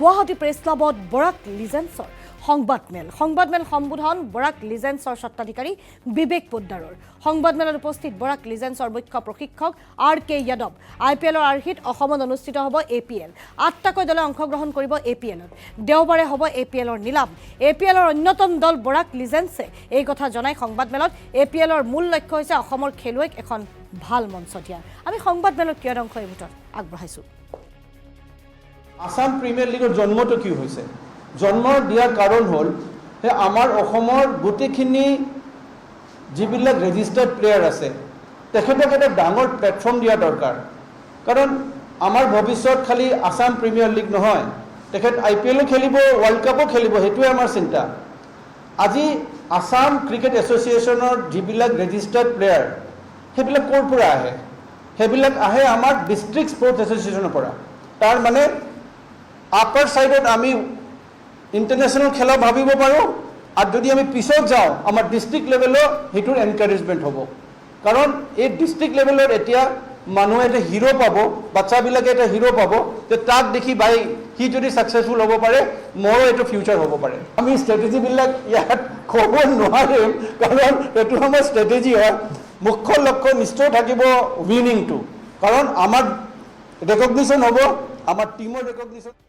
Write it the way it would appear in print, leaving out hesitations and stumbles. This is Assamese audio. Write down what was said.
গুৱাহাটী প্ৰেছ ক্লাবত বৰাক লিজেন্সৰ সংবাদমেল সম্বোধন বৰাক লিজেন্সৰ স্বত্বাধিকাৰী বিবেক পোদ্দাৰৰ সংবাদমেলত উপস্থিত বৰাক লিজেন্সৰ মুখ্য প্ৰশিক্ষক আৰ.কে. যাদৱ IPLৰ আৰ্হিত অসমত অনুষ্ঠিত হ'ব APL ৮টাকৈ দলে অংশগ্ৰহণ কৰিব APLত দেওবাৰে হ'ব APLৰ নিলাম APLৰ অন্যতম দল বৰাক লিজেন্সে এই কথা জনাই সংবাদমেলত APLৰ মূল লক্ষ্য হৈছে অসমৰ খেলুৱৈক এখন ভাল মঞ্চ দিয়া আমি সংবাদমেলৰ কিয় অংশ এই ভিতৰত আগবঢ়াইছো আসাম প্ৰিমিয়াৰ লীগৰ জন্মটো কি হৈছে জন্ম দিয়াৰ কাৰণ হ'ল যে আমাৰ অসমৰ গোটেইখিনি যিবিলাক ৰেজিষ্টাৰ্ড প্লেয়াৰ আছে তেখেতক এটা ডাঙৰ প্লেটফৰ্ম দিয়া দৰকাৰ কাৰণ আমাৰ ভৱিষ্যত খালি আসাম প্ৰিমিয়াৰ লীগ নহয় তেখেত IPLও খেলিব ৱৰ্ল্ড কাপো খেলিব সেইটোৱে আমাৰ চিন্তা আজি আসাম ক্ৰিকেট এছ'চিয়েশ্যনৰ যিবিলাক ৰেজিষ্টাৰ্ড প্লেয়াৰ সেইবিলাক ক'ৰ পৰা আহে সেইবিলাক আহে আমাৰ ডিষ্ট্ৰিক্ট স্পৰ্টছ এছ'চিয়েশ্যনৰ পৰা তাৰ মানে আপাৰ সাইডত আমি ইন্টাৰনেশনাল খেলা ভাবিব পাৰো আৰু যদি আমি পিছত যাও আমাৰ ডিস্ট্ৰিক্ট লেভেলৰ হেতুৰ এনকাৰেজমেন্ট হ'ব কাৰণ এই ডিস্ট্ৰিক্ট লেভেলৰ এতিয়া মানুহে এটা হিৰো পাব বাচ্চাবিলাকে এটা হিৰো পাব যে তাক দেখি ভাই হি যদি সাকসেসফুল হ'ব পাৰে মোৰো এটা ফিউচাৰ হ'ব পাৰে আমি ষ্ট্ৰেটেজি বিলাক ইয়াত ক'ব নোৱাৰিম কাৰণ এইটো আমাৰ ষ্ট্ৰেটেজি হয় মুখ্য লক্ষ্য নিশ্চয় থাকিব উইনিংটো কাৰণ আমাৰ ৰেকগনিশ্যন হ'ব আমাৰ টিমৰ ৰেকগনিশ্যন